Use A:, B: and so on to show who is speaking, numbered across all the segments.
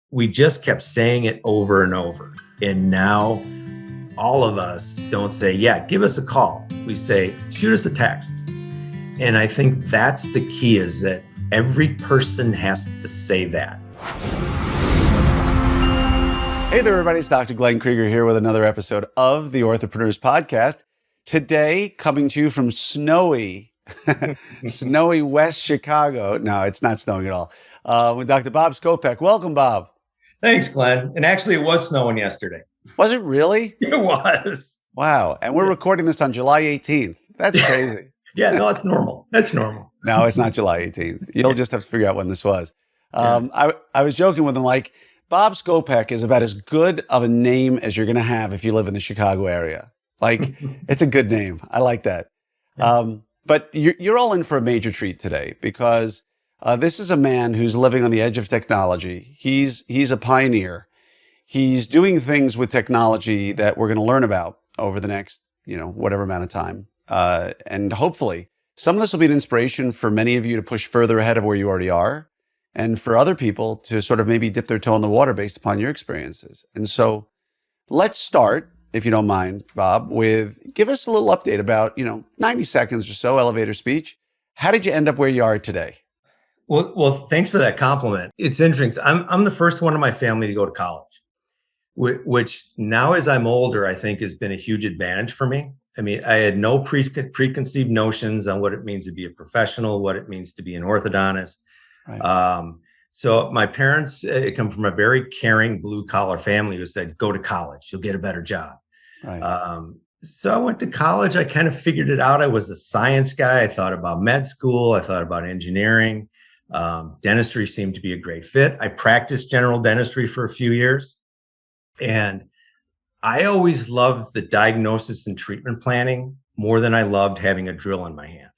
A: we just kept saying it over and over. And now all of us don't say, yeah, give us a call. We say, shoot us a text. And I think that's the key, is that every person has to say that.
B: Hey there, everybody. It's Dr. Glenn Krieger here with another episode of the Orthopreneurs Podcast. Today, coming to you from snowy West Chicago. No, it's not snowing at all. With Dr. Bob Skopek. Welcome, Bob.
A: Thanks, Glenn. And actually, it was snowing yesterday.
B: Was it really?
A: It was.
B: Wow. And we're recording this on July 18th. That's crazy.
A: Yeah, no, it's normal. That's normal.
B: No, it's not July 18th. You'll just have to figure out when this was. I was joking with him, like, Bob Skopek is about as good of a name as you're going to have if you live in the Chicago area. Like, it's a good name. I like that. But you're all in for a major treat today, because this is a man who's living on the edge of technology. He's a pioneer. He's doing things with technology that we're going to learn about over the next, whatever amount of time. And hopefully some of this will be an inspiration for many of you to push further ahead of where you already are, and for other people to sort of maybe dip their toe in the water based upon your experiences. And so let's start, if you don't mind, Bob, with give us a little update about, 90 seconds or so, elevator speech. How did you end up where you are today?
A: Well, thanks for that compliment. It's interesting. I'm the first one in my family to go to college, which now as I'm older, I think has been a huge advantage for me. I mean, I had no preconceived notions on what it means to be a professional, what it means to be an orthodontist. Right. So my parents come from a very caring blue collar family who said, go to college, you'll get a better job. Right. So I went to college. I kind of figured it out. I was a science guy. I thought about med school. I thought about engineering. Dentistry seemed to be a great fit. I practiced general dentistry for a few years. And I always loved the diagnosis and treatment planning more than I loved having a drill in my hand.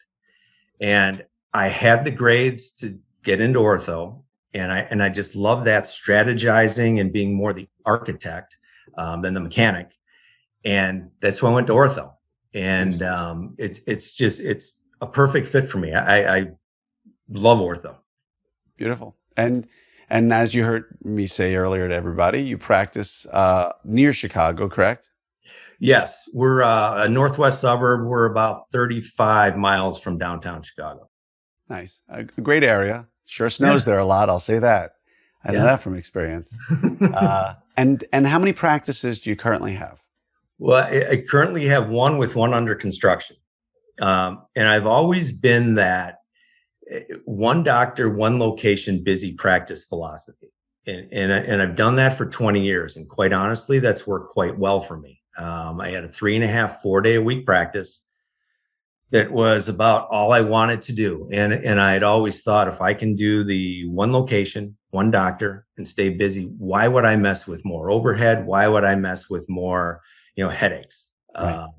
A: And I had the grades to get into ortho, and I just love that strategizing and being more the architect than the mechanic. And that's why I went to ortho. And it's a perfect fit for me. I love ortho.
B: Beautiful. And as you heard me say earlier to everybody, you practice near Chicago, correct?
A: Yes, we're a northwest suburb. We're about 35 miles from downtown Chicago.
B: Nice. A great area. Sure snows there a lot, I'll say that. I know that from experience. And how many practices do you currently have?
A: Well, I currently have one under construction. And I've always been that one doctor, one location, busy practice philosophy. And I've done that for 20 years. And quite honestly, that's worked quite well for me. I had a 3.5, 4-day-a-week practice that was about all I wanted to do. And I had always thought, if I can do the one location, one doctor, and stay busy, why would I mess with more overhead? Why would I mess with more, headaches? Right.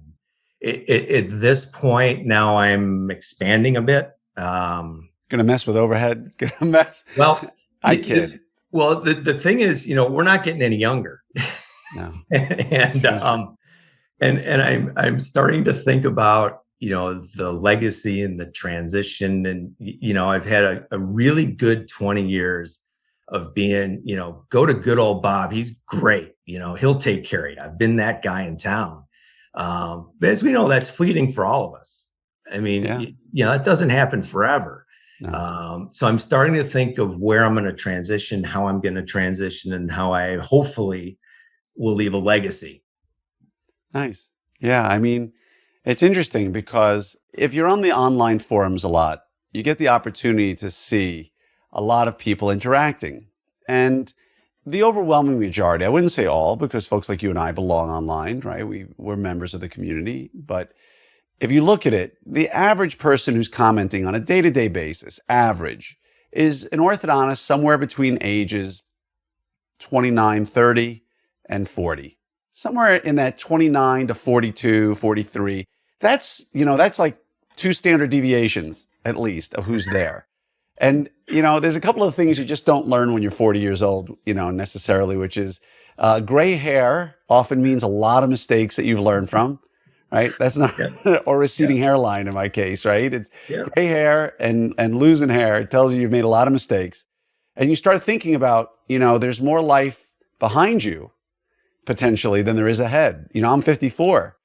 A: At this point now, I'm expanding a bit.
B: Gonna mess with overhead? Gonna mess?
A: Well,
B: I kid.
A: The thing is, we're not getting any younger.
B: No.
A: and I'm starting to think about, the legacy and the transition. And, I've had a really good 20 years of being, go to good old Bob. He's great. He'll take care of you. I've been that guy in town. But as we know, that's fleeting for all of us. I mean, it doesn't happen forever. No. So I'm starting to think of where I'm going to transition, how I'm going to transition, and how I hopefully will leave a legacy.
B: Nice. Yeah. I mean, it's interesting because if you're on the online forums a lot, you get the opportunity to see a lot of people interacting. And the overwhelming majority, I wouldn't say all, because folks like you and I belong online, right? We're members of the community. But if you look at it, the average person who's commenting on a day-to-day basis, average, is an orthodontist somewhere between ages 29, 30, and 40. Somewhere in that 29 to 42, 43. That's like 2 standard deviations, at least, of who's there. And, there's a couple of things you just don't learn when you're 40 years old, necessarily, which is gray hair often means a lot of mistakes that you've learned from, right? That's not, or receding hairline in my case, right? It's gray hair and losing hair. It tells you you've made a lot of mistakes. And you start thinking about, there's more life behind you potentially than there is ahead. I'm 54.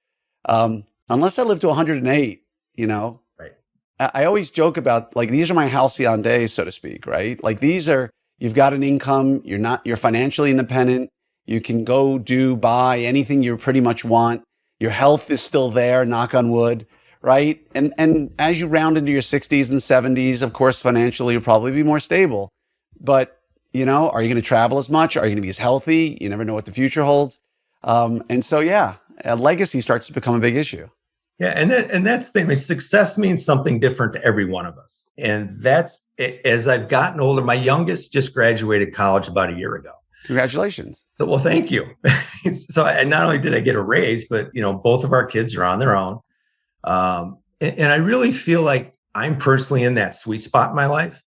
B: Unless I live to 108,
A: Right.
B: I always joke about, like, these are my halcyon days, so to speak, right? Like, you've got an income, you're financially independent. You can go buy anything you pretty much want. Your health is still there, knock on wood, right? And as you round into your 60s and 70s, of course, financially, you'll probably be more stable. But, are you going to travel as much? Are you going to be as healthy? You never know what the future holds. And so, a legacy starts to become a big issue.
A: Yeah, and that's the thing. I mean, success means something different to every one of us. And that's, as I've gotten older, my youngest just graduated college about a year ago.
B: Congratulations.
A: So, well, thank you. So not only did I get a raise, but, both of our kids are on their own. And I really feel like I'm personally in that sweet spot in my life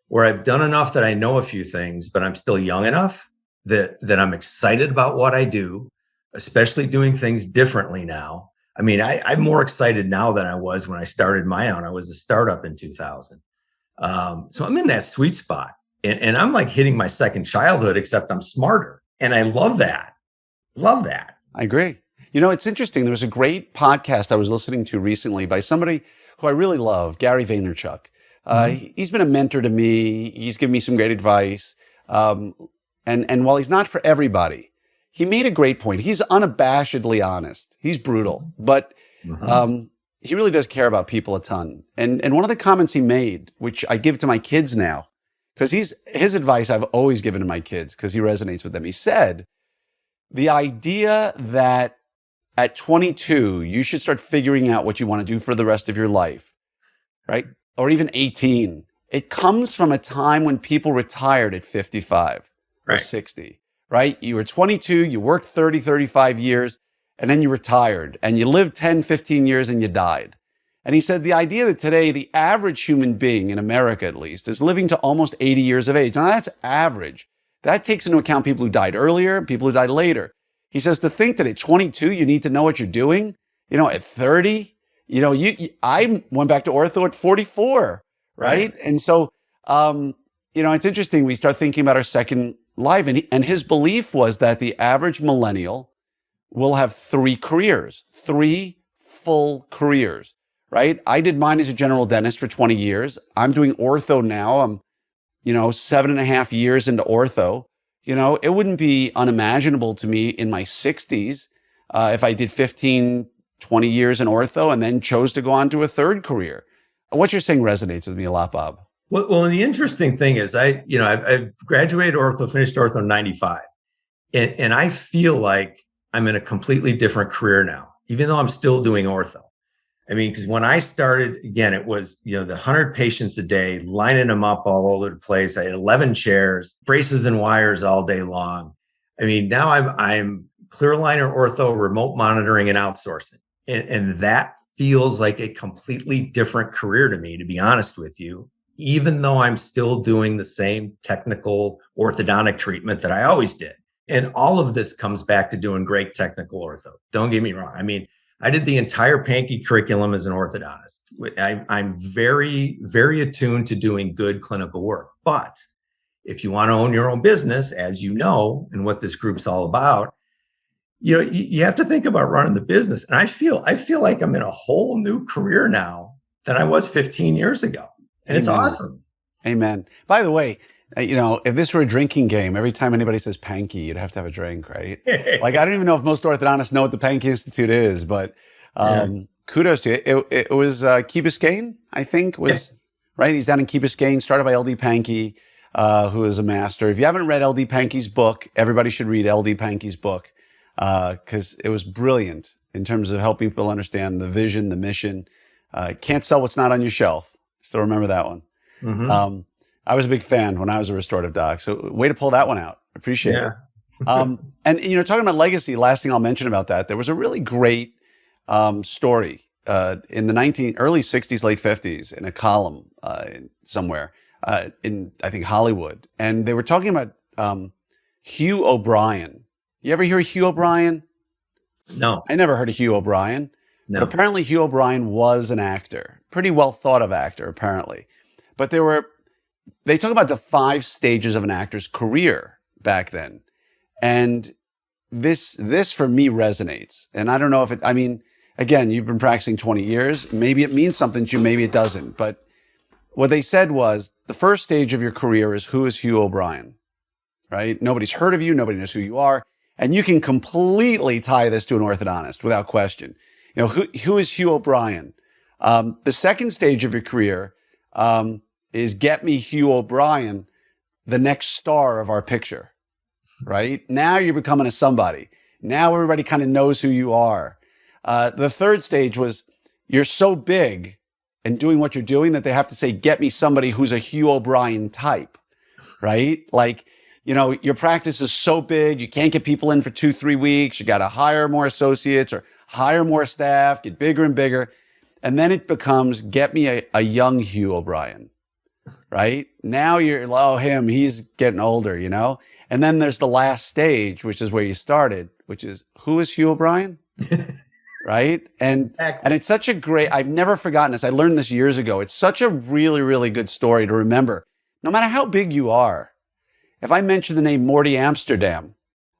A: where I've done enough that I know a few things, but I'm still young enough that I'm excited about what I do, especially doing things differently now. I mean, I'm more excited now than I was when I started my own. I was a startup in 2000. So I'm in that sweet spot. And I'm like hitting my second childhood, except I'm smarter. And I love that. Love that.
B: I agree. It's interesting. There was a great podcast I was listening to recently by somebody who I really love, Gary Vaynerchuk. He's been a mentor to me. He's given me some great advice. And while he's not for everybody, he made a great point. He's unabashedly honest. He's brutal, but he really does care about people a ton. And one of the comments he made, which I give to my kids now, because his advice I've always given to my kids because he resonates with them. He said, the idea that at 22, you should start figuring out what you want to do for the rest of your life, right? Or even 18. It comes from a time when people retired at 55 or 60, right? You were 22, you worked 30, 35 years, and then you retired and you lived 10, 15 years and you died. And he said the idea that today the average human being in America, at least, is living to almost 80 years of age. Now that's average. That takes into account people who died earlier, people who died later. He says to think that at 22, you need to know what you're doing. At 30, I went back to ortho at 44, right? And so, it's interesting. We start thinking about our second life. And his belief was that the average millennial will have 3 careers, 3 full careers, right? I did mine as a general dentist for 20 years. I'm doing ortho now. I'm 7.5 years into ortho. It wouldn't be unimaginable to me in my 60s if I did 15, 20 years in ortho and then chose to go on to a third career. What you're saying resonates with me a lot, Bob.
A: Well, the interesting thing is I've graduated ortho, finished ortho in 95. And I feel like I'm in a completely different career now, even though I'm still doing ortho. I mean, because when I started, again, it was, the 100 patients a day, lining them up all over the place. I had 11 chairs, braces and wires all day long. I mean, now I'm clear aligner ortho, remote monitoring and outsourcing. And that feels like a completely different career to me, to be honest with you, even though I'm still doing the same technical orthodontic treatment that I always did. And all of this comes back to doing great technical ortho. Don't get me wrong. I mean, I did the entire Pankey curriculum as an orthodontist. I'm very, very attuned to doing good clinical work. But if you want to own your own business, as you know, and what this group's all about, you have to think about running the business. And I feel like I'm in a whole new career now than I was 15 years ago. And It's awesome.
B: Amen. By the way, if this were a drinking game, every time anybody says Pankey, you'd have to have a drink, right? Like, I don't even know if most orthodontists know what the Pankey Institute is, but kudos to you. It was Key Biscayne, I think, right? He's down in Key Biscayne, started by LD Pankey, who is a master. If you haven't read LD Pankey's book, everybody should read LD Pankey's book because it was brilliant in terms of helping people understand the vision, the mission. Can't sell what's not on your shelf. Still remember that one. Mm-hmm. I was a big fan when I was a restorative doc. So way to pull that one out. Appreciate it. And, talking about legacy, last thing I'll mention about that, there was a really great story in the early 60s, late 50s in a column somewhere in, I think, Hollywood. And they were talking about Hugh O'Brien. You ever hear of Hugh O'Brien?
A: No.
B: I never heard of Hugh O'Brien.
A: No.
B: But apparently Hugh O'Brien was an actor, pretty well thought of actor, apparently. But there were they talk about the 5 stages of an actor's career back then. And this for me resonates. And I don't know if it, I mean, again, you've been practicing 20 years. Maybe it means something to you, maybe it doesn't. But what they said was the first stage of your career is, who is Hugh O'Brien, right? Nobody's heard of you. Nobody knows who you are. And you can completely tie this to an orthodontist without question. You know, who is Hugh O'Brien? The second stage of your career is, get me Hugh O'Brien, the next star of our picture, right? Now you're becoming a somebody. Now everybody kind of knows who you are. The third stage was, you're so big and doing what you're doing that they have to say, get me somebody who's a Hugh O'Brien type, right? Like, you know, your practice is so big, you can't get people in for 2-3 weeks. You got to hire more associates or hire more staff, get bigger and bigger. And then it becomes, get me a young Hugh O'Brien, right? Now you're, oh, he's getting older, you know? And then there's the last stage, which is where you started, which is, who is Hugh O'Brien? Right? And it's such a great, I've never forgotten this. I learned this years ago. It's such a really, really good story to remember. No matter how big you are, if I mention the name Morty Amsterdam,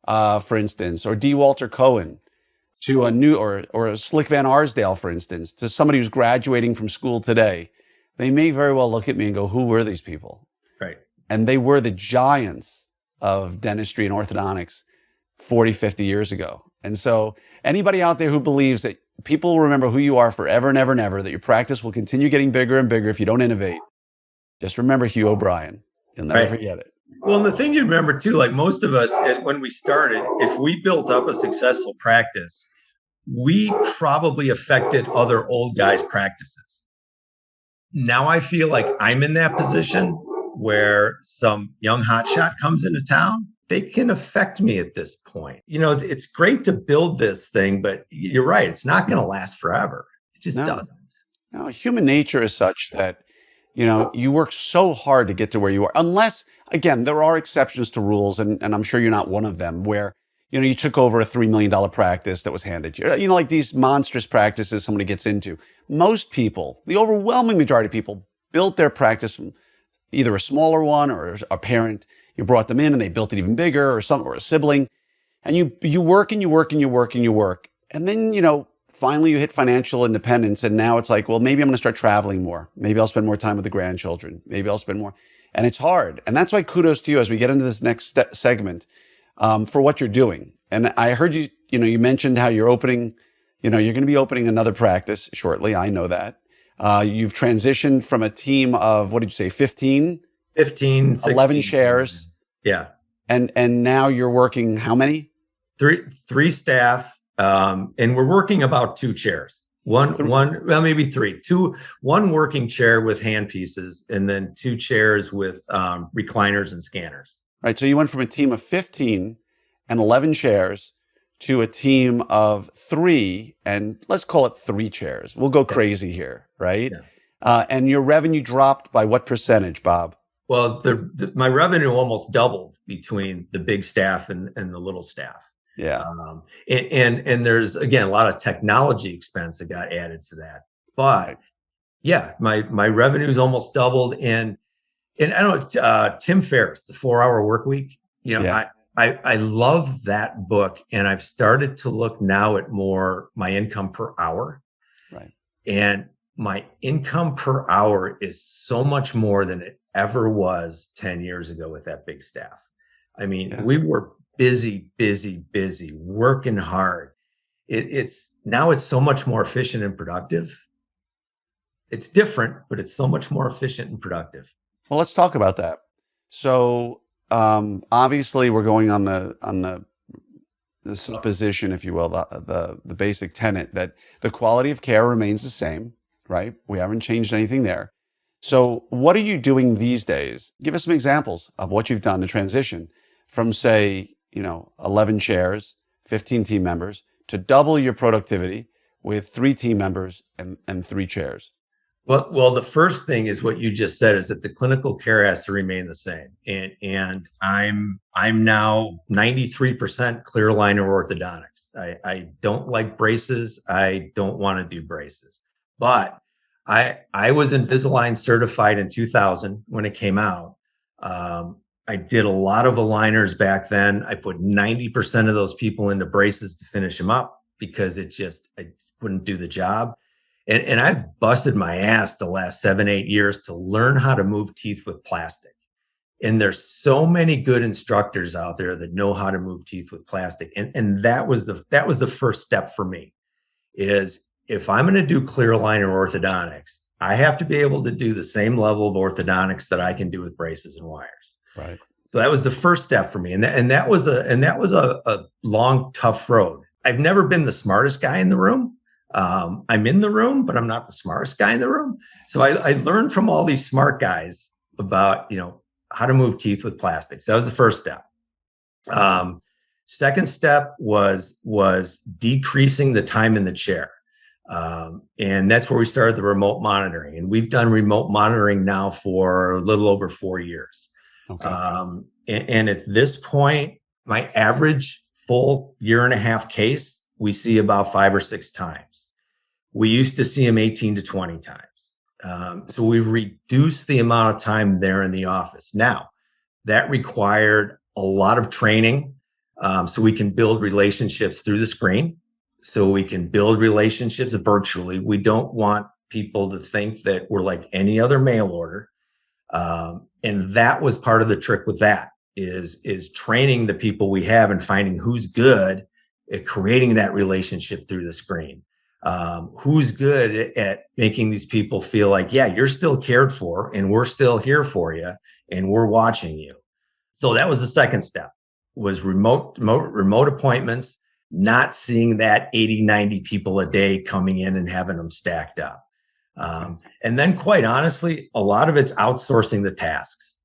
B: for instance, or D. Walter Cohen, to a new, or Slick Van Arsdale, for instance, to somebody who's graduating from school today, they may very well look at me and go, who were these people?
A: Right.
B: And they were the giants of dentistry and orthodontics 40, 50 years ago. And so anybody out there who believes that people will remember who you are forever and ever and ever, that your practice will continue getting bigger and bigger if you don't innovate, just remember Hugh O'Brien. You'll never forget it.
A: Well, and the thing you remember too, like most of us, when we started, if we built up a successful practice, we probably affected other old guys' practices. Now I feel like I'm in that position where some young hotshot comes into town. They can affect me at this point. You know, it's great to build this thing, but you're right. It's not going to last forever. It just doesn't.
B: No, human nature is such that, you know, you work so hard to get to where you are. Unless, again, there are exceptions to rules, and I'm sure you're not one of them, where, you know, you took over a $3 million practice that was handed to you. You know, like these monstrous practices somebody gets into. Most people, the overwhelming majority of people, built their practice from either a smaller one or a parent. You brought them in and they built it even bigger, or a sibling. And you work and you work and you work and you work. And then, you know, finally you hit financial independence, and now it's like, well, maybe I'm going to start traveling more. Maybe I'll spend more time with the grandchildren. Maybe I'll spend more. And it's hard. And that's why kudos to you as we get into this next segment, for what you're doing. And I heard you, you know, you mentioned how you're opening, you know, you're going to be opening another practice shortly. I know that. You've transitioned from a team of, what did you say, 15?
A: 15, 16.
B: 11 chairs.
A: Yeah.
B: And now you're working how many?
A: Three staff. And we're working about 2 chairs. Well, maybe 3. 1 working chair with hand pieces, and then 2 chairs with recliners and scanners.
B: Right. So you went from a team of 15 and 11 chairs to a team of 3, and let's call it 3 chairs. We'll go crazy here, right? Yeah. And your revenue dropped by what percentage, Bob?
A: Well, my revenue almost doubled between the big staff and the little staff.
B: Yeah.
A: And there's, again, a lot of technology expense that got added to that. But yeah, my revenue's almost doubled. And I don't know, Tim Ferriss, The 4-Hour Work Week, you know, yeah. I love that book, and I've started to look now at more my income per hour.
B: Right.
A: And my income per hour is so much more than it ever was 10 years ago with that big staff. I mean, we were busy, working hard. It's now it's so much more efficient and productive. It's different, but it's so much more efficient and productive.
B: Well, let's talk about that. So obviously we're going on the supposition, if you will, the basic tenet that the quality of care remains the same, right? We haven't changed anything there. So what are you doing these days? Give us some examples of what you've done to transition from, say, 11 chairs, 15 team members, to double your productivity with 3 team members and 3 chairs.
A: Well, the first thing is what you just said, is that the clinical care has to remain the same. And I'm now 93% clear aligner orthodontics. I don't like braces. I don't want to do braces, but I was Invisalign certified in 2000 when it came out. I did a lot of aligners back then. I put 90% of those people into braces to finish them up because I wouldn't do the job. And I've busted my ass the last 7, 8 years to learn how to move teeth with plastic. And there's so many good instructors out there that know how to move teeth with plastic. And that was the first step for me, is if I'm going to do clear aligner orthodontics, I have to be able to do the same level of orthodontics that I can do with braces and wires.
B: Right.
A: So that was the first step for me. And that was a long, tough road. I've never been the smartest guy in the room. I'm in the room, but I'm not the smartest guy in the room. So I learned from all these smart guys about, how to move teeth with plastics. That was the first step. Second step was decreasing the time in the chair. And that's where we started the remote monitoring. And we've done remote monitoring now for a little over 4 years.
B: Okay.
A: And at this point, my average full 1.5 year case, we see about 5 or 6 times. We used to see them 18 to 20 times. So we've reduced the amount of time there in the office. Now, that required a lot of training, so we can build relationships through the screen, so we can build relationships virtually. We don't want people to think that we're like any other mail order. And that was part of the trick with that, is training the people we have and finding who's good at creating that relationship through the screen. Who's good at making these people feel like, yeah, you're still cared for and we're still here for you and we're watching you. So that was the second step, was remote appointments, not seeing that 80, 90 people a day coming in and having them stacked up. And then quite honestly, a lot of it's outsourcing the tasks.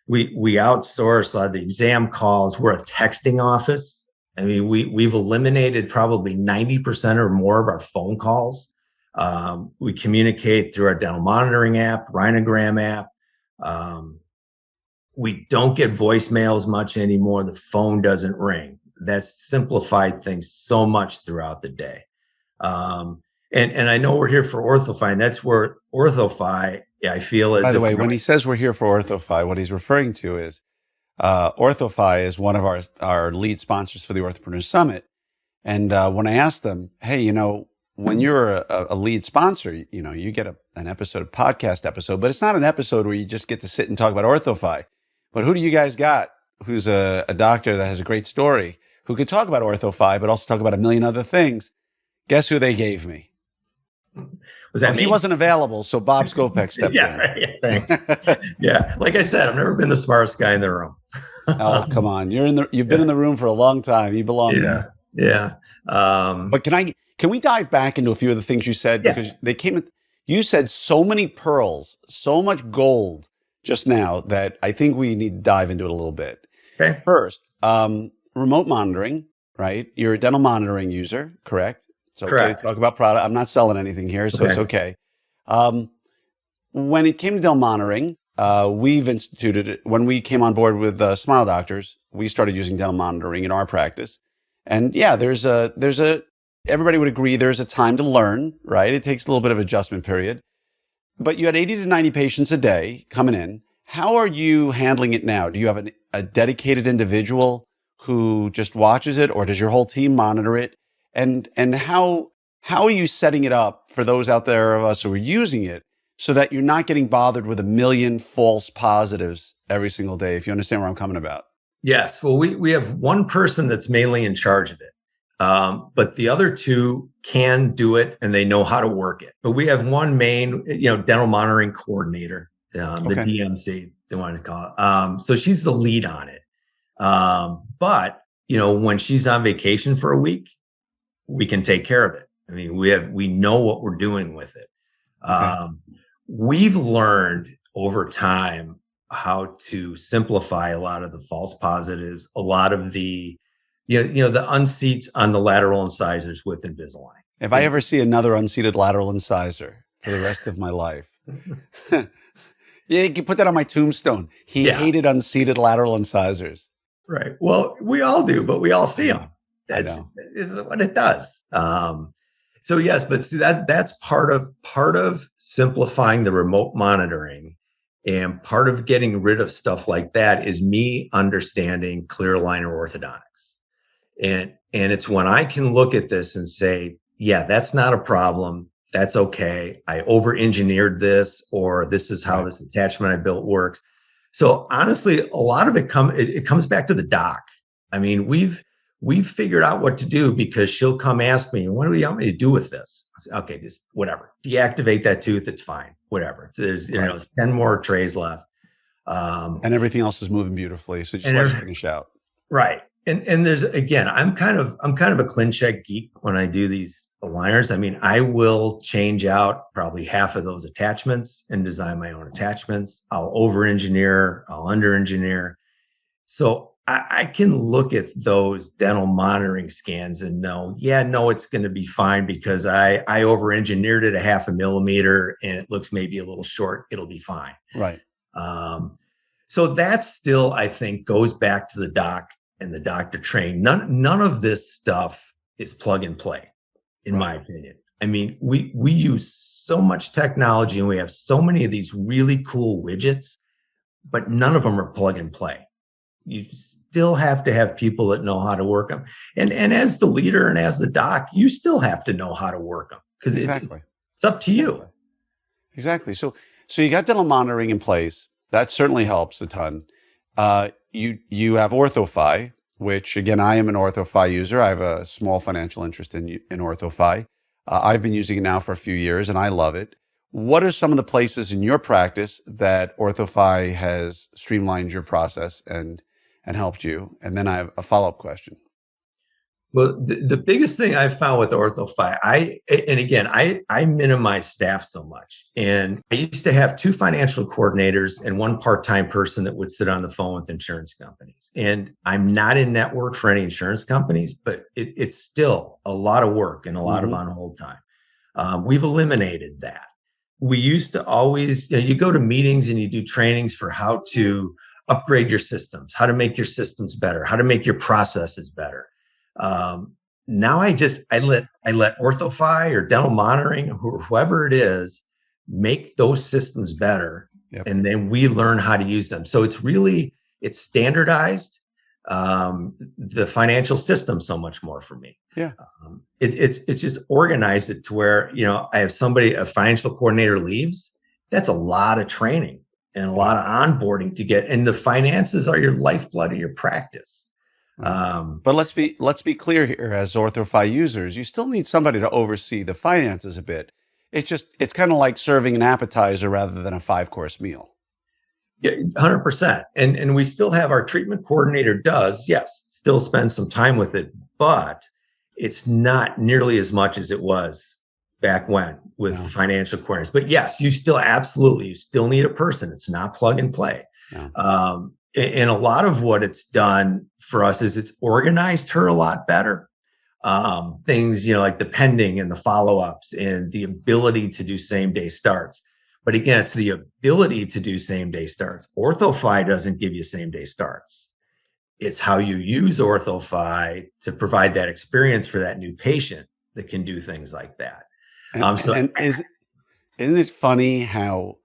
A: We outsource the exam calls. We're a texting office. I mean, we've eliminated probably 90% or more of our phone calls. We communicate through our dental monitoring app, Rhinogram app. We don't get voicemails much anymore. The phone doesn't ring. That's simplified things so much throughout the day. And I know we're here for OrthoFi, and that's where OrthoFi, I feel, is.
B: By the way, when he says we're here for OrthoFi, what he's referring to is OrthoFi is one of our lead sponsors for the Orthopreneur Summit. And when I asked them, hey, when you're a lead sponsor, you get an episode, a podcast episode, but it's not an episode where you just get to sit and talk about OrthoFi. But who do you guys got who's a doctor that has a great story, who could talk about OrthoFi, but also talk about a million other things? Guess who they gave me?
A: Was that me?
B: He wasn't available, so Bob Skopek stepped in.
A: Right, yeah, thanks. Yeah, like I said, I've never been the smartest guy in the room.
B: Oh, come on. You've been in the room for a long time. You belong there.
A: Yeah.
B: But can we dive back into a few of the things you said?
A: Yeah.
B: Because you said so many pearls, so much gold just now that I think we need to dive into it a little bit.
A: Okay.
B: First, remote monitoring, right? You're a dental monitoring user, correct? It's okay
A: Correct.
B: to talk about product. I'm not selling anything here, so
A: Okay.
B: it's okay. When it came to dental monitoring, we've instituted it. When we came on board with Smile Doctors, we started using dental monitoring in our practice. And yeah, everybody would agree there's a time to learn, right? It takes a little bit of adjustment period. But you had 80 to 90 patients a day coming in. How are you handling it now? Do you have a dedicated individual who just watches it, or does your whole team monitor it? And how are you setting it up for those out there of us who are using it so that you're not getting bothered with a million false positives every single day, if you understand where I'm coming about?
A: Yes. Well, we have one person that's mainly in charge of it. But the other two can do it and they know how to work it. But we have one main, dental monitoring coordinator, the DMC, they want to call it. So she's the lead on it. But when she's on vacation for a week, we can take care of it. I mean, we know what we're doing with it.
B: Okay.
A: We've learned over time how to simplify a lot of the false positives, a lot of the the unseats on the lateral incisors with Invisalign.
B: If I ever see another unseated lateral incisor for the rest of my life, yeah, you can put that on my tombstone. He hated unseated lateral incisors.
A: Right. Well, we all do, but we all see them. That's what it does. So yes, but see that's part of simplifying the remote monitoring, and part of getting rid of stuff like that is me understanding clear aligner orthodontics. And it's when I can look at this and say, yeah, that's not a problem. That's okay. I over engineered this, or this is how
B: Right.
A: this attachment I built works. So honestly, a lot of it comes back to the doc. I mean, we've figured out what to do, because she'll come ask me, what do you want me to do with this? I say, okay, just whatever. Deactivate that tooth. It's fine. Whatever. There's,
B: Right.
A: 10 more trays left. Um,
B: And everything else is moving beautifully. So just
A: and
B: let it finish out.
A: right. And there's, again, I'm kind of a clean check geek when I do these aligners. I mean, I will change out probably half of those attachments and design my own attachments. I'll over engineer, I'll under engineer. So I can look at those dental monitoring scans and know, yeah, no, it's going to be fine, because I over engineered it a half a millimeter and it looks maybe a little short. It'll be fine.
B: Right.
A: Um, so that still, I think, goes back to the doc and the doctor train. None of this stuff is plug and play, in
B: Right.
A: my opinion. I mean, we use so much technology and we have so many of these really cool widgets, but none of them are plug and play. You still have to have people that know how to work them. And as the leader and as the doc, you still have to know how to work them, because
B: Exactly.
A: it's up to you.
B: Exactly. Exactly. So you got dental monitoring in place. That certainly helps a ton. You have OrthoFi, which again, I am an OrthoFi user. I have a small financial interest in OrthoFi. I've been using it now for a few years and I love it. What are some of the places in your practice that OrthoFi has streamlined your process and helped you? And then I have a follow-up question.
A: Well, the biggest thing I've found with OrthoFi, and again, I minimize staff so much. And I used to have two financial coordinators and one part-time person that would sit on the phone with insurance companies. And I'm not in network for any insurance companies, but it's still a lot of work and a lot of
B: Hmm.
A: on hold time. We've eliminated that. We used to always, you go to meetings and you do trainings for how to upgrade your systems, how to make your systems better, how to make your processes better. Now I let OrthoFi or dental monitoring, whoever it is, make those systems better,
B: Yep.
A: and then we learn how to use them. So it's standardized, the financial system so much more for me.
B: Yeah.
A: It's just organized it to where, I have a financial coordinator leaves. That's a lot of training and a
B: Yeah.
A: lot of onboarding to get, and the finances are your lifeblood of your practice.
B: Right.
A: Um,
B: But let's be clear here. As OrthoFi users, you still need somebody to oversee the finances a bit. It's kind of like serving an appetizer rather than a 5-course meal.
A: Yeah, 100%. And we still have our treatment coordinator does, yes, still spend some time with it, but it's not nearly as much as it was back when with
B: No,
A: financial coordinators. But yes, you still need a person. It's not plug and play.
B: no.
A: And a lot of what it's done for us is it's organized her a lot better. Things, like the pending and the follow-ups and the ability to do same day starts. But again, it's the ability to do same day starts. OrthoFi doesn't give you same day starts. It's how you use OrthoFi to provide that experience for that new patient that can do things like that.
B: And
A: So
B: and isn't it funny how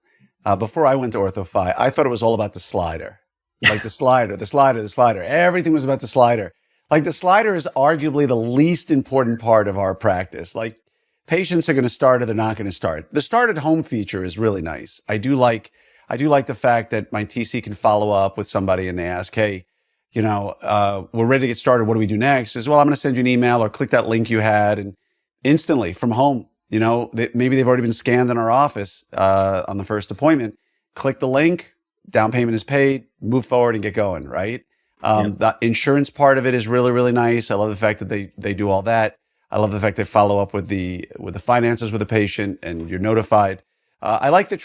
B: before I went to OrthoFi, I thought it was all about the slider, like the slider, the slider, the slider. Everything was about the slider. Like the slider is arguably the least important part of our practice. Like patients are going to start or they're not going to start. The start at home feature is really nice. I do like the fact that my TC can follow up with somebody and they ask, hey, we're ready to get started. What do we do next? Says, well, I'm going to send you an email or click that link you had, and instantly from home, maybe they've already been scanned in our office on the first appointment. Click the link, down payment is paid, move forward and get going, right?
A: yeah.
B: The insurance part of it is really, really nice. I love the fact that they do all that. I love the fact they follow up with the finances with the patient and you're notified. I like the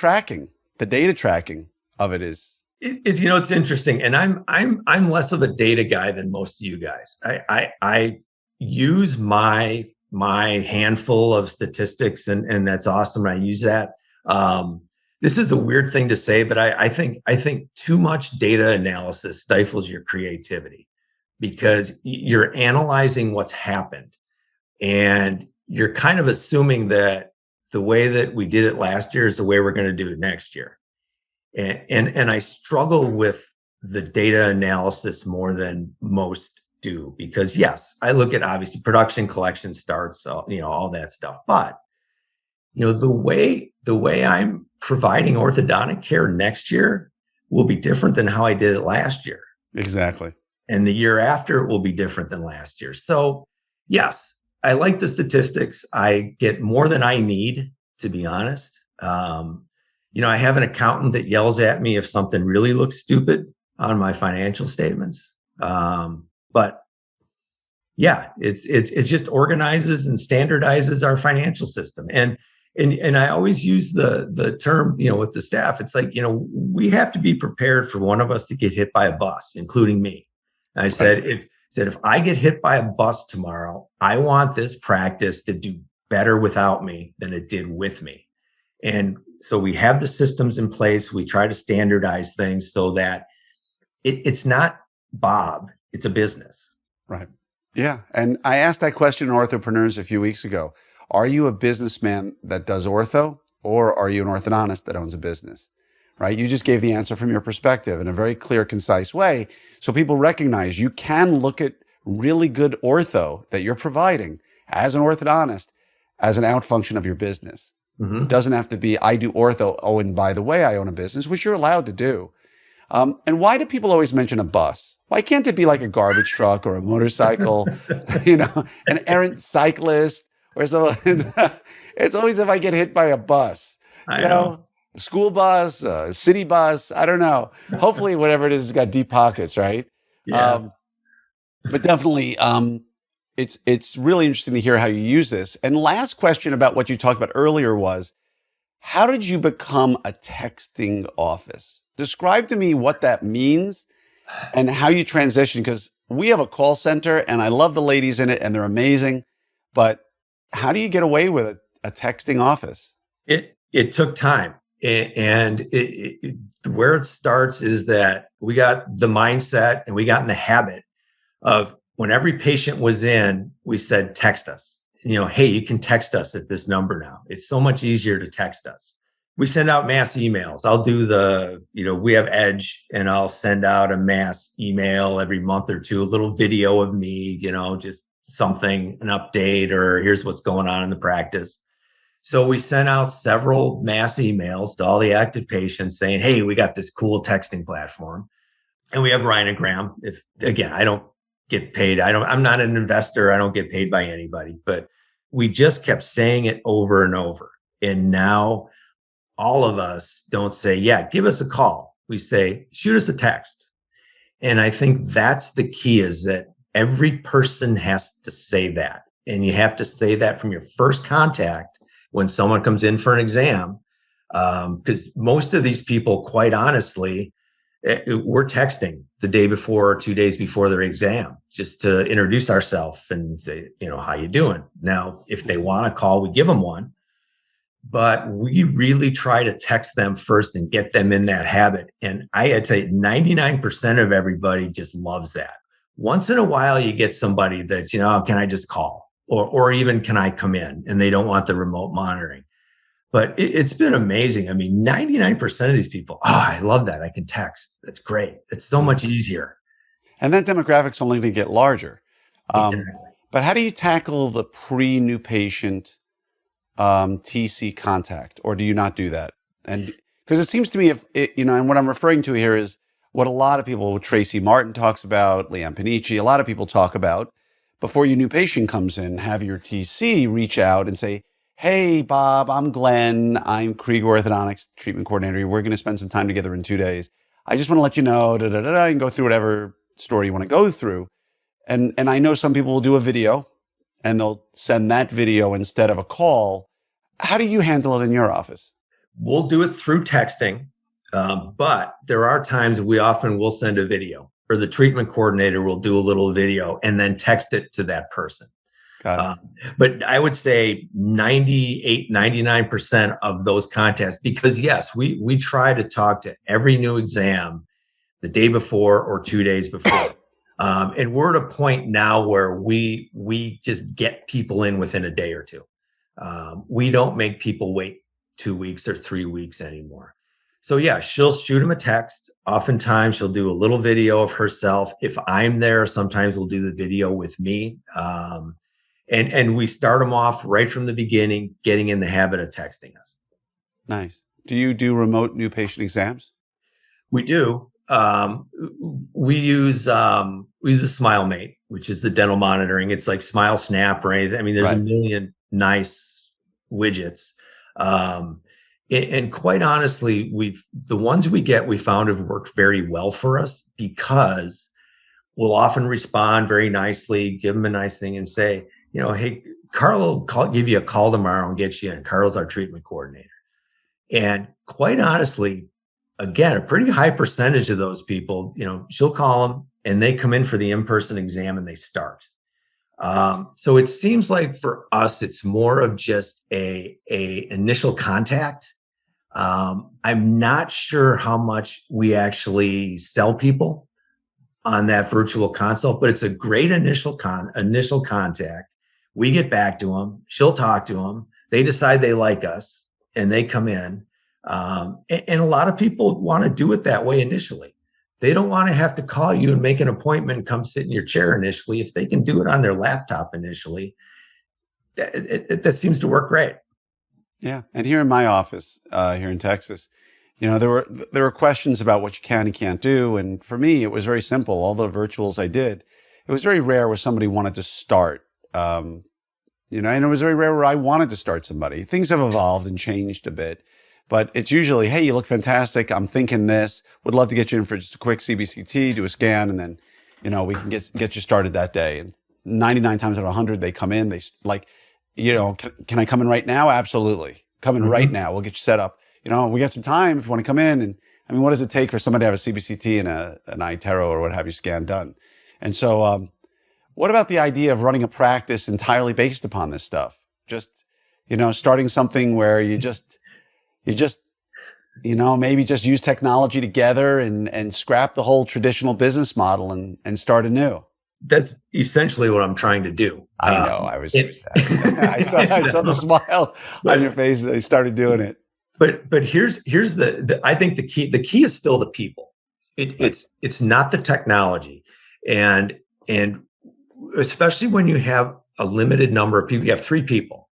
B: data tracking of it is.
A: It's interesting, and I'm less of a data guy than most of you guys. I use my handful of statistics, and that's awesome. I use that. This is a weird thing to say, but I think too much data analysis stifles your creativity, because you're analyzing what's happened, and you're kind of assuming that the way that we did it last year is the way we're going to do it next year. And I struggle with the data analysis more than most do, because yes, I look at obviously production, collection, starts, all that stuff. But the way I'm providing orthodontic care next year will be different than how I did it last year.
B: Exactly.
A: And the year after it will be different than last year. So yes, I like the statistics. I get more than I need, to be honest. I have an accountant that yells at me if something really looks stupid on my financial statements. But yeah, it's just organizes and standardizes our financial system. And I always use the term, with the staff, it's like, we have to be prepared for one of us to get hit by a bus, including me. And I said, if I get hit by a bus tomorrow, I want this practice to do better without me than it did with me. And so we have the systems in place. We try to standardize things so that it's not Bob, it's a business.
B: Right. Yeah. And I asked that question in Orthopreneurs a few weeks ago. Are you a businessman that does ortho, or are you an orthodontist that owns a business? Right? You just gave the answer from your perspective in a very clear, concise way. So people recognize you can look at really good ortho that you're providing as an orthodontist as an outfunction of your business. Mm-hmm. It doesn't have to be, I do ortho, oh, and by the way, I own a business, which you're allowed to do. And why do people always mention a bus? Why can't it be like a garbage truck or a motorcycle, an errant cyclist or something? It's always if I get hit by a bus,
A: I know.
B: A school bus, a city bus, I don't know. Hopefully whatever it is has got deep pockets, right?
A: Yeah.
B: But definitely, it's really interesting to hear how you use this. And last question about what you talked about earlier was, how did you become a texting office? Describe to me what that means and how you transition, because we have a call center and I love the ladies in it and they're amazing, but how do you get away with a texting office?
A: It took time. And where it starts is that we got the mindset and we got in the habit of, when every patient was in, we said, text us. Hey, you can text us at this number now. It's so much easier to text us. We send out mass emails. I'll do we have Edge, and I'll send out a mass email every month or two, a little video of me, just something, an update, or here's what's going on in the practice. So we sent out several mass emails to all the active patients saying, hey, we got this cool texting platform. And we have Rhinogram. I don't get paid. I'm not an investor. I don't get paid by anybody, but we just kept saying it over and over. And now all of us don't say, yeah, give us a call. We say, shoot us a text. And I think that's the key, is that every person has to say that. And you have to say that from your first contact when someone comes in for an exam. Because most of these people, quite honestly, we're texting the day before or 2 days before their exam, just to introduce ourselves and say, how you doing? Now, if they want a call, we give them one. But we really try to text them first and get them in that habit. And I'd say 99% of everybody just loves that. Once in a while, you get somebody that, can I just call? Or even, can I come in? And they don't want the remote monitoring. But it's been amazing. I mean, 99% of these people, I love that. I can text. That's great. It's so much easier.
B: And that demographic's only going to get larger.
A: Exactly.
B: But how do you tackle the pre-new patient TC contact, or do you not do that? And because it seems to me, and what I'm referring to here is what a lot of people, Tracy Martin talks about, Leanne Panici, a lot of people talk about, before your new patient comes in, have your TC reach out and say, hey, Bob, I'm Glenn. I'm Krieger Orthodontics treatment coordinator. We're going to spend some time together in 2 days. I just want to let you know, and go through whatever story you want to go through. And I know some people will do a video and they'll send that video instead of a call. How do you handle it in your office?
A: We'll do it through texting, but there are times we often will send a video, or the treatment coordinator will do a little video and then text it to that person. But I would say 98, 99% of those contacts, because yes, we try to talk to every new exam the day before or 2 days before. And we're at a point now where we just get people in within a day or two. We don't make people wait 2 weeks or 3 weeks anymore. So yeah, she'll shoot him a text. Oftentimes she'll do a little video of herself. If I'm there, sometimes we'll do the video with me. And we start them off right from the beginning, getting in the habit of texting us.
B: Nice. Do you do remote new patient exams?
A: We do. We use a SmileMate, which is the dental monitoring. It's like Smile Snap or anything. I mean, there's a
B: Right.
A: million nice widgets. And quite honestly, the ones we found have worked very well for us, because we'll often respond very nicely, give them a nice thing and say, hey, Carl will give you a call tomorrow and get you in. Carl's our treatment coordinator. And quite honestly, again, a pretty high percentage of those people, she'll call them and they come in for the in-person exam and they start. So it seems like for us, it's more of just a initial contact. I'm not sure how much we actually sell people on that virtual consult, but it's a great initial contact. We get back to them. She'll talk to them. They decide they like us and they come in. And a lot of people want to do it that way initially. They don't want to have to call you and make an appointment and come sit in your chair initially. If they can do it on their laptop initially, that seems to work great.
B: Yeah. And here in my office, here in Texas, there were questions about what you can and can't do. And for me, it was very simple. All the virtuals I did, it was very rare where somebody wanted to start, and it was very rare where I wanted to start somebody. Things have evolved and changed a bit, but it's usually, hey, you look fantastic. I'm thinking this, would love to get you in for just a quick CBCT, do a scan, and then, we can get you started that day. And 99 times out of 100, they come in, they like, can I come in right now? Absolutely. Come in right now. We'll get you set up. We got some time if you want to come in. And I mean, what does it take for somebody to have a CBCT and an iTero or what have you scan done? And so, what about the idea of running a practice entirely based upon this stuff? Just, starting something where you just, maybe just use technology together and scrap the whole traditional business model and start anew.
A: That's essentially what I'm trying to do.
B: I know. I was just, I saw the smile on your face as I started doing it.
A: But here's I think the key is still the people. It's not the technology. And especially when you have a limited number of people, you have 3 people.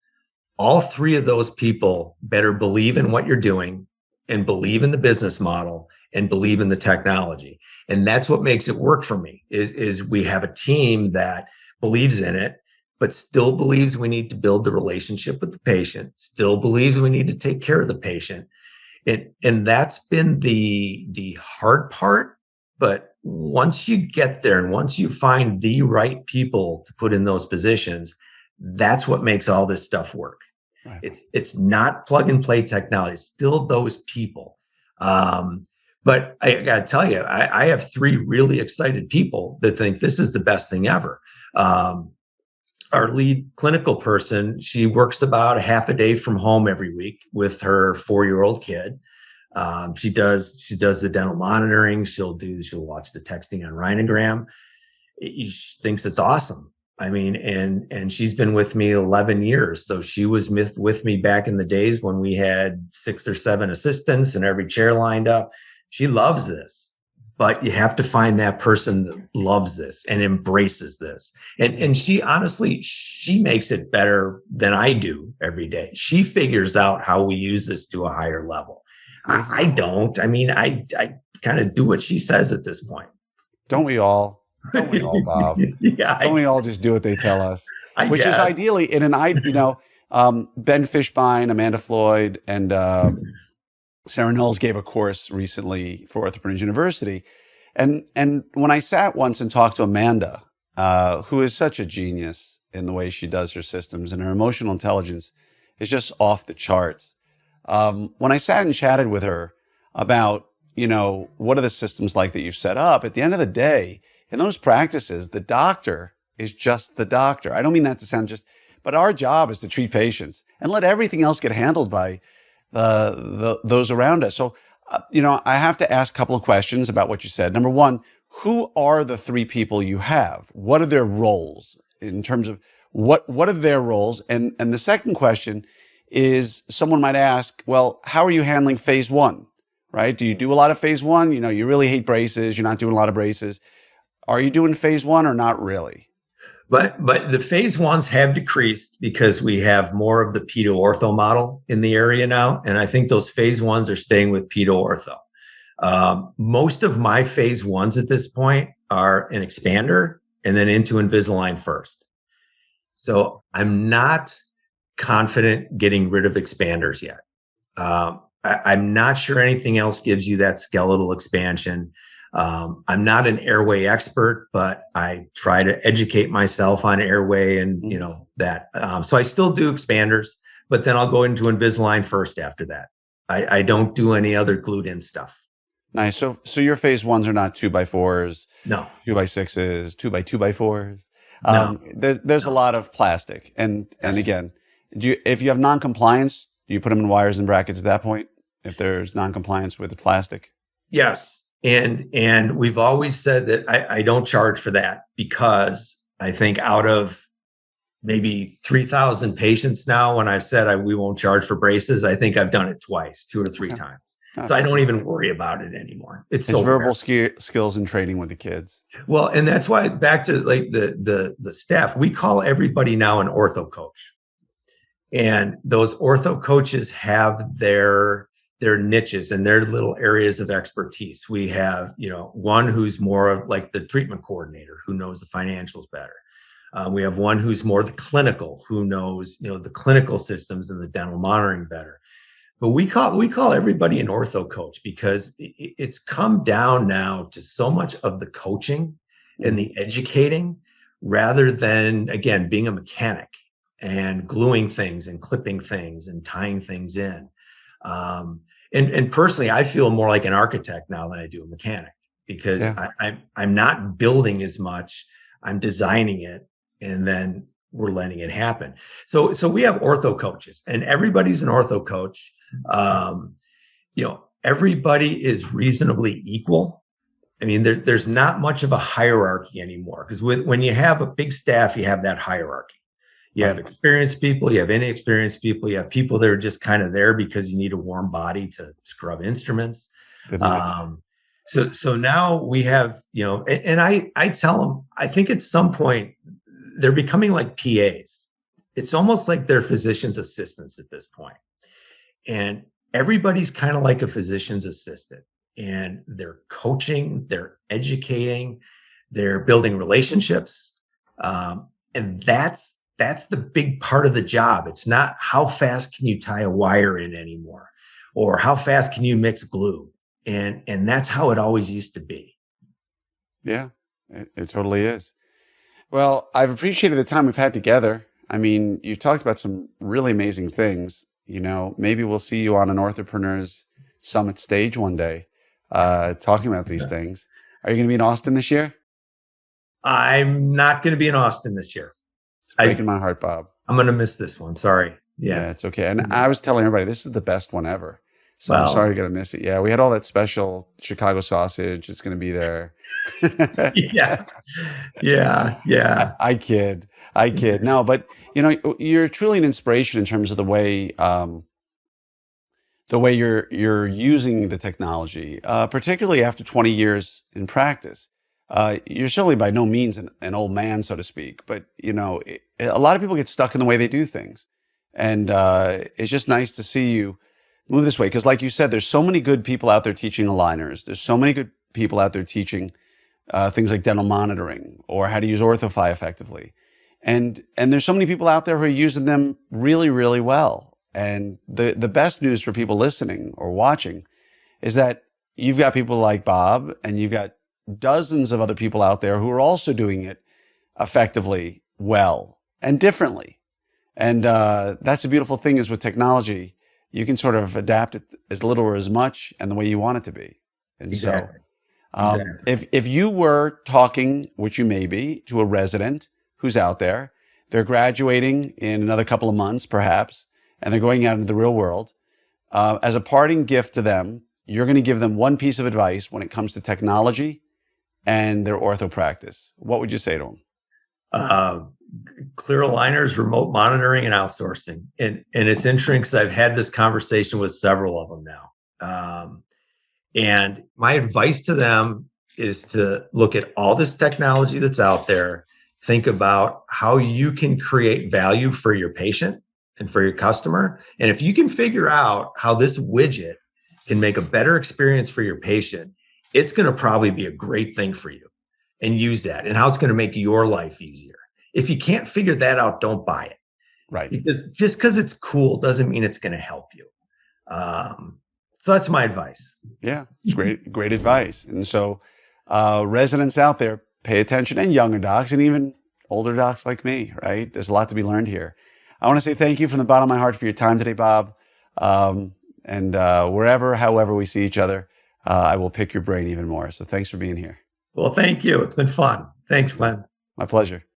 A: All 3 of those people better believe in what you're doing and believe in the business model and believe in the technology. And that's what makes it work for me is we have a team that believes in it, but still believes we need to build the relationship with the patient, still believes we need to take care of the patient. And that's been the hard part. But once you get there and once you find the right people to put in those positions, that's what makes all this stuff work. Right. It's not plug and play technology. It's still those people. But I got to tell you, I have 3 really excited people that think this is the best thing ever. Our lead clinical person, she works about a half a day from home every week with her 4-year-old kid. She does the dental monitoring. She'll watch the texting on Rhinogram. She thinks it's awesome. I mean, and she's been with me 11 years. So she was with me back in the days when we had 6 or 7 assistants and every chair lined up. She loves this, but you have to find that person that loves this and embraces this. And she honestly, she makes it better than I do every day. She figures out how we use this to a higher level. I don't. I mean, I kind of do what she says at this point.
B: Don't we all? Don't we all, Bob?
A: Yeah.
B: Don't we all just do what they tell us? Which
A: guess.
B: Is ideally Ben Fishbein, Amanda Floyd, and Sarah Knowles gave a course recently for Orthopreneurs University. And when I sat once and talked to Amanda, who is such a genius in the way she does her systems, and her emotional intelligence is just off the charts. When I sat and chatted with her about, what are the systems like that you've set up, at the end of the day, in those practices, the doctor is just the doctor. I don't mean that to sound but our job is to treat patients and let everything else get handled by those around us. So, I have to ask a couple of questions about what you said. Number one, who are the three people you have? What are their roles in terms of what are their roles? And the second question is, someone might ask, well, how are you handling phase one, right? Do you do a lot of phase one? You know, you really hate braces. You're not doing a lot of braces. Are you doing phase one or not really?
A: But the phase ones have decreased because we have more of the pedo ortho model in the area now. And I think those phase ones are staying with pedo ortho. Most of my phase ones at this point are an expander and then into Invisalign first. So I'm not confident getting rid of expanders yet. I'm not sure anything else gives you that skeletal expansion. I'm not an airway expert, but I try to educate myself on airway and, you know, that. So I still do expanders, but then I'll go into Invisalign first after that. I don't do any other glued in stuff.
B: Nice. So your phase ones are not 2x4s,
A: No,
B: 2x6s, 2x2x4s.
A: no.
B: There's a lot of plastic. And again, if you have non-compliance, do you put them in wires and brackets at that point? If there's non-compliance with the plastic?
A: Yes. And we've always said that I don't charge for that because I think out of maybe 3,000 patients now, when I've said we won't charge for braces, I think I've done it twice, 2 or 3 times. So I don't even worry about it anymore. It's so
B: verbal skills and training with the kids.
A: Well, and that's why, back to like the staff, we call everybody now an ortho coach. And those ortho coaches have their niches and their little areas of expertise. We have, you know, one who's more of like the treatment coordinator who knows the financials better. We have one who's more the clinical, who knows, you know, the clinical systems and the dental monitoring better. But we call everybody an ortho coach because it's come down now to so much of the coaching and the educating rather than, again, being a mechanic and gluing things and clipping things and tying things in. And personally, I feel more like an architect now than I do a mechanic because I'm not building as much. I'm designing it, and then we're letting it happen. So we have ortho coaches, and everybody's an ortho coach. You know, everybody is reasonably equal. I mean, there's not much of a hierarchy anymore because when you have a big staff, you have that hierarchy. You have experienced people, you have inexperienced people, you have people that are just kind of there because you need a warm body to scrub instruments. So now we have, you know, and I tell them, I think at some point they're becoming like PAs. It's almost like they're physician's assistants at this point. And everybody's kind of like a physician's assistant, and they're coaching, they're educating, they're building relationships. And that's the big part of the job. It's not how fast can you tie a wire in anymore, or how fast can you mix glue. And that's how it always used to be.
B: Yeah, it totally is. Well, I've appreciated the time we've had together. I mean, you've talked about some really amazing things. You know, maybe we'll see you on an Orthopreneurs Summit stage one day, talking about these things. Are you going to be in Austin this year?
A: I'm not going to be in Austin this year.
B: It's breaking my heart, Bob.
A: I'm going to miss this one. Sorry.
B: Yeah, it's okay. And I was telling everybody, this is the best one ever. So I'm sorry you're going to miss it. Yeah, we had all that special Chicago sausage. It's going to be there.
A: Yeah.
B: I kid. No, but you know, you're truly an inspiration in terms of the way you're using the technology, particularly after 20 years in practice. You're certainly by no means an old man, so to speak, but you know, a lot of people get stuck in the way they do things, and it's just nice to see you move this way. Because, like you said, there's so many good people out there teaching aligners. There's so many good people out there teaching things like dental monitoring or how to use OrthoFi effectively. And there's so many people out there who are using them really, really well. And the best news for people listening or watching is that you've got people like Bob, and you've got dozens of other people out there who are also doing it effectively, well, and differently. And that's the beautiful thing is with technology, you can sort of adapt it as little or as much and the way you want it to be. And
A: exactly.
B: If you were talking, which you may be, to a resident who's out there, they're graduating in another couple of months, perhaps, and they're going out into the real world, as a parting gift to them, you're going to give them one piece of advice when it comes to technology and their ortho practice, what would you say to them?
A: Uh, Clear aligners, remote monitoring, and outsourcing. And it's interesting because I've had this conversation with several of them now. And my advice to them is to look at all this technology that's out there, think about how you can create value for your patient and for your customer. And if you can figure out how this widget can make a better experience for your patient, it's going to probably be a great thing for you, and use that, and how it's going to make your life easier. If you can't figure that out, don't buy it.
B: Right.
A: Because just because it's cool doesn't mean it's going to help you. So that's my advice.
B: Yeah, it's great advice. And so residents out there, pay attention, and younger docs, and even older docs like me, right? There's a lot to be learned here. I want to say thank you from the bottom of my heart for your time today, Bob. And however we see each other, I will pick your brain even more. So thanks for being here.
A: Well, thank you. It's been fun. Thanks, Len.
B: My pleasure.